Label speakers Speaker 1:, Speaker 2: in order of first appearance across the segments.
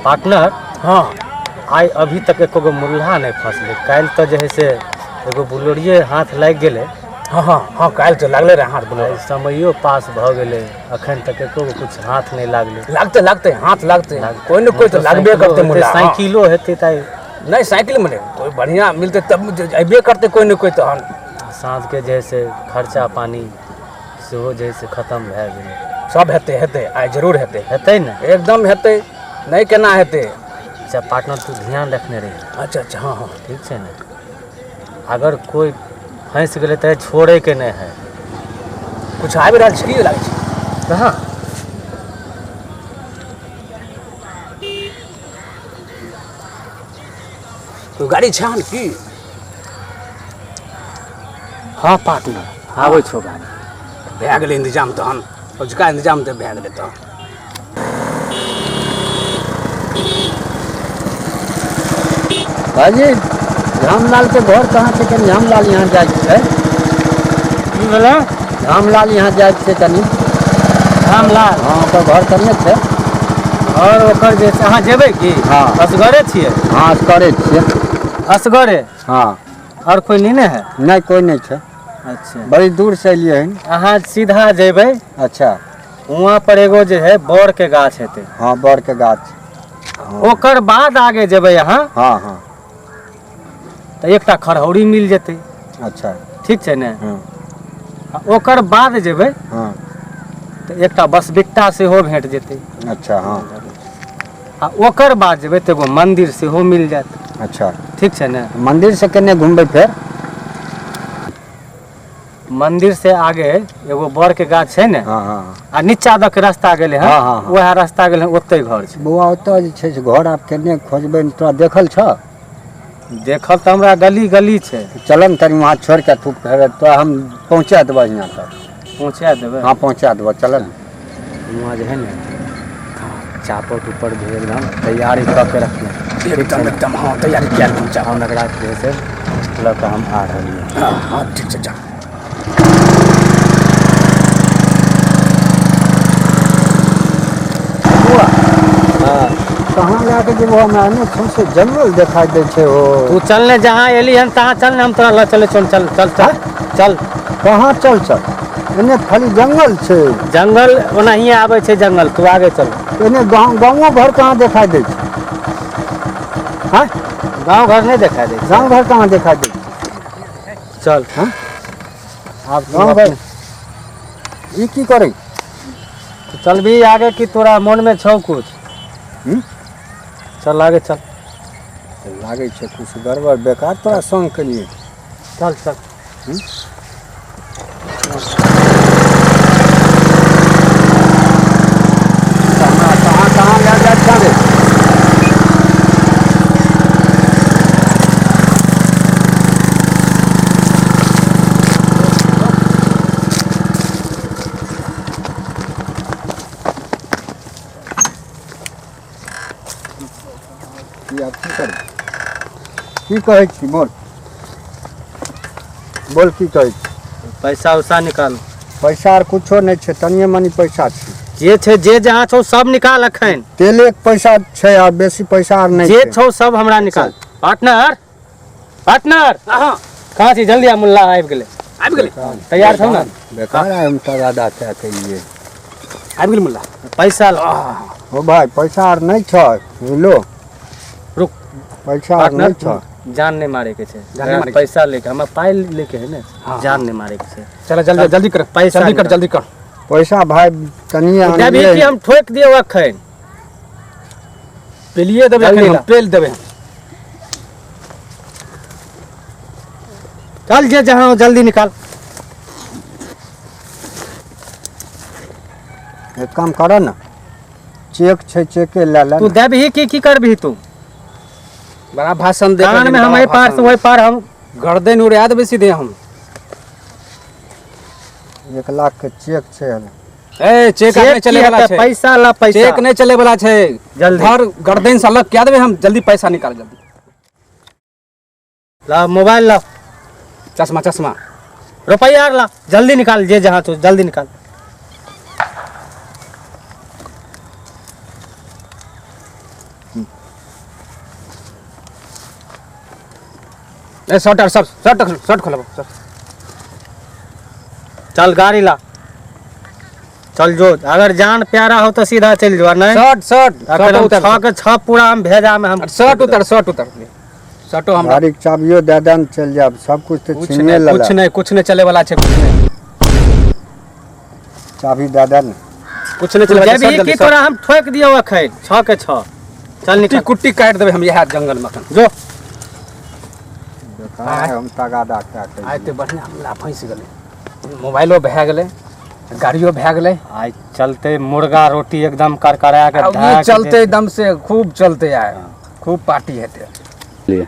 Speaker 1: Partner.
Speaker 2: हाँ
Speaker 1: आई अभी तक एको गो मुल्हा नहीं फंसले। कल तो जे है से एगो बुलोरिये हाथ लग गए।
Speaker 2: हाँ हाँ हाँ कल तो लगले रहे हाथ बुलोरिया।
Speaker 1: समयो पास भ गए अखन तक एको गो कुछ हाथ नहीं लागले।
Speaker 2: लगते लगते हाथ लगते कोई न कोई तो लगबे करते मुल्हा।
Speaker 1: साइकिलो हेते ताई
Speaker 2: नहीं साइकिल में कोई बढ़िया मिलते तब अबे करते कोई न कोई तो
Speaker 1: साँझ के जैसे खर्चा पानी सेहो जैसे खत्म भए गेलै।
Speaker 2: सब हेते हेते आइ जरूर हेते
Speaker 1: हेतै ने
Speaker 2: एकदम हेते नहीं केना हेते।
Speaker 1: अच्छा पार्टनर तू ध्यान रखने रही।
Speaker 2: अच्छा अच्छा हाँ हाँ
Speaker 1: ठीक है ना। अगर कोई फंस गए तो छोड़े के नहीं है।
Speaker 2: कुछ आबि रहल छै की लागै छै
Speaker 1: कहाँ
Speaker 2: कोई गाड़ी छान की।
Speaker 1: हाँ पार्टनर आबै छो गाड़ी।
Speaker 2: भए गेलै इंतजाम तहन उसका इंतजाम तो भए गेलै तहन।
Speaker 3: भाजी रामलाल के घर कहाँ छै कनी रामलाल यहाँ जाए छै।
Speaker 1: की भेलै
Speaker 3: रामलाल यहाँ जाए छै कनी।
Speaker 1: रामलाल
Speaker 3: हाँ ओकर घर कन्ने छै।
Speaker 1: और ओकर जे अहाँ जेबै की।
Speaker 3: हाँ
Speaker 1: असगरे छियै।
Speaker 3: हाँ करे छियै।
Speaker 1: असगरे
Speaker 3: हाँ
Speaker 1: और कोई नहीं है।
Speaker 3: नहीं कोई नहीं छै।
Speaker 1: अच्छा
Speaker 3: बड़ी दूर से एलिए हन।
Speaker 1: अहाँ सीधा जेबै
Speaker 3: अच्छा
Speaker 1: वहाँ पर एगो जे है बोर के गाछ हेतै।
Speaker 3: हाँ बर के गाछ।
Speaker 1: ओकर बाद आगे जेबै अहाँ
Speaker 3: हाँ हाँ
Speaker 1: तो एकटा खरहौरी मिल जेतै।
Speaker 3: अच्छा
Speaker 1: ठीक छै ने।
Speaker 3: हाँ
Speaker 1: आ ओकर बाद जेबै
Speaker 3: हाँ
Speaker 1: तो एकटा बसबिट्टा सेहो भेट जेतै।
Speaker 3: अच्छा हाँ
Speaker 1: आ ओकर बाद जेबै तो एगो मंदिर सेहो मिल जायत।
Speaker 3: अच्छा
Speaker 1: ठीक छै ने।
Speaker 3: मंदिर से केने घूमबै फिर।
Speaker 1: मंदिर से आगे एगो बर के गाछ छै ने।
Speaker 3: हाँ हाँ
Speaker 1: आ नीचा दक रास्ता गेलै हँ।
Speaker 3: हाँ, हाँ, हाँ।
Speaker 1: वएह रास्ता गेलै ओतै घर छै।
Speaker 3: बौआ ओतऽ जे छै से घर आब केने खोजबै तोरा देखल छ।
Speaker 1: देखल तो हमरा गली गली छै।
Speaker 3: चल न तनी वहाँ छोड़ के तू फिर तो हम पहुँचा देबो यहाँ तक।
Speaker 1: पहुँचा देबै।
Speaker 3: हाँ पहुँचा देबो चल न।
Speaker 1: वहाँ जे है ने चापट ऊपर भी एकदम तैयारी कऽ के रखने
Speaker 2: एकदम एकदम हाँ तैयारी किया पहुँचा
Speaker 1: हम एकरा जे से लऽ कऽ हम आ रहलियै।
Speaker 2: हाँ हाँ ठीक छै जा।
Speaker 1: हाँ
Speaker 3: कहाँ लए के जेबो हमरा ने सौंसे जंगल देखाई दै छै हो।
Speaker 1: तू चल ने जहाँ एली हन तहाँ चल ने हम तोरा लऽ चले चल चल चल चल चल।
Speaker 3: कहाँ चल चल एने खाली जंगल छै।
Speaker 1: जंगल ओनाहिए आबै छै जंगल तू आगे चल।
Speaker 3: एने गाँवो घर कहाँ देखाई दै छै। हाँ
Speaker 1: गाँव घर नहीं दिखाई दे।
Speaker 3: गाँव घर कहाँ देखाई दै छै।
Speaker 1: चल
Speaker 3: हाँ
Speaker 1: आप
Speaker 3: गाँव घर ई की करै।
Speaker 1: चल भी आगे की तोरा मन में छौ कुछ। चल आगे चल।
Speaker 3: लागै छै कुछ गड़बड़ बेकार तोरा संग केलिए।
Speaker 1: चल चल।
Speaker 3: कहाँ ले जाए छे। की कहै छी बोल बोल की कहै छी।
Speaker 1: पैसा उसा निकाल।
Speaker 3: पैसा आर कुछो नहीं छै तनिए मनी पैसा छै।
Speaker 1: जे छै जे जहाँ छौ सब निकाल अखन।
Speaker 3: तेले के पैसा छै आ बेसी पैसा आर नहीं
Speaker 1: जे
Speaker 3: छै।
Speaker 1: छौ सब हमरा निकाल। पार्टनर पार्टनर
Speaker 2: हाँ
Speaker 1: कहाँ छी जल्दी आ मुल्ला आबि गेलै।
Speaker 2: आबि गेलै
Speaker 1: तैयार छौ ना।
Speaker 3: बेकार हम तगादा क्या कहिए।
Speaker 2: आबि गेलै मुल्ला
Speaker 1: पैसा ला।
Speaker 3: ओ भाई पैसा आर नहीं छै लो।
Speaker 1: रुक
Speaker 3: पैसा आर नहीं छै।
Speaker 1: जान नहीं मारे के छै।
Speaker 2: जान नहीं मारे के
Speaker 1: पैसा लेके हमें पाई लेके है ना।
Speaker 2: हाँ,
Speaker 1: जान नहीं मारे के छै।
Speaker 2: चल जल्दी जल्दी कर
Speaker 1: पैसा
Speaker 2: जल्दी कर
Speaker 1: निकाल।
Speaker 2: जल्दी कर।
Speaker 3: पैसा भाई तनिए
Speaker 1: तभी कि हम ठोक दियो अखन।
Speaker 2: पेलिए देबे
Speaker 1: जल्दी
Speaker 2: हम
Speaker 1: ला।
Speaker 2: पेल देबे।
Speaker 1: चल जे जहाँ हो जल्दी निकाल।
Speaker 3: एक काम कर ना चेक छै चेके ले ले।
Speaker 1: तू देबही की करबही तू।
Speaker 2: बड़ा भाषण दे
Speaker 1: कान में हम पार से वही पार हम
Speaker 2: गर्दन उड़ा देबे सीधे हम।
Speaker 3: 1 लाख के चेक छै।
Speaker 2: ए चेक नहीं चले वाला छै।
Speaker 1: पैसा ला पैसा।
Speaker 2: चेक नहीं चले वाला छै।
Speaker 1: जल्दी।
Speaker 2: घर गर्दन से अलग क्या देबे हम। जल्दी पैसा निकाल जल्दी।
Speaker 1: ला मोबाइल ला।
Speaker 2: चश्मा चश्मा
Speaker 1: रुपया ला जल्दी निकाल जे जहाँ तू जल्दी निकाल।
Speaker 2: ए शर्ट खोलो शर्ट।
Speaker 1: चल गाड़ी ला, चल जो। अगर जान प्यारा हो तो सीधा चल जो, नहीं
Speaker 2: शर्ट
Speaker 1: अगर हम
Speaker 2: उतर
Speaker 1: 6 के 6 पूरा हम भेजा में हम
Speaker 2: शर्ट उतर शर्टो हम
Speaker 3: गाड़ी के चाबियो दे दन चल जाब, सब कुछ तो छीने लला।
Speaker 2: कुछ नहीं चले वाला है, कुछ नहीं
Speaker 3: चाबी दे दन,
Speaker 2: कुछ नहीं चले वाला
Speaker 1: जब की तोरा हम ठोक दियो अखै 6 के 6। चल निकल,
Speaker 2: कुट्टी काट देबे हम यह जंगल में
Speaker 1: जो।
Speaker 3: हम तगादा क्या
Speaker 2: आइ ते बढ़िया हमला फंस गेले, मोबाइलो भए गेले, गाड़ियों भए गेले।
Speaker 1: आज चलते मुर्गा रोटी एकदम करकरा के
Speaker 2: ये चलते एकदम से खूब चलते आए, खूब पार्टी हेते।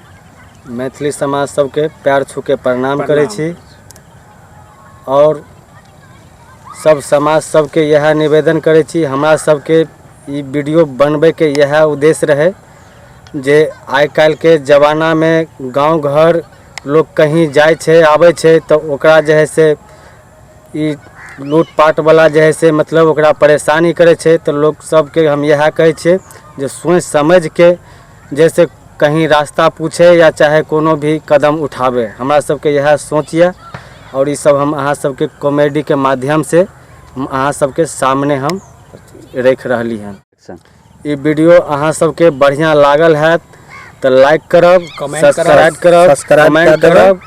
Speaker 1: मैथिली समाज सबके पैर छू के प्रणाम करै छी और सब समाज सबके यह निवेदन करै छी, हमरा सबके ई वीडियो बनबै के यह उद्देश्य रहे जे आइ काल्हि के जमाना में गांव घर लोग कहीं जाय छे आबै छे तो ओकरा जे है से ई लूटपाट वाला जे है से मतलब ओकरा परेशानी करे छे। तो लोग सबके हम यह कहे छे जे सोच समझ के जैसे कहीं रास्ता पूछे या चाहे कोनो भी कदम उठावे, हमरा सबके यह सोचिए। और ये सब हम अहाँ सबके कॉमेडी के माध्यम से अहाँ सबके सामने हम रख रहली हैं। ये वीडियो अहाँ सबके बढ़िया लागल है तो लाइक करब, सब्सक्राइब करब, कमेंट करब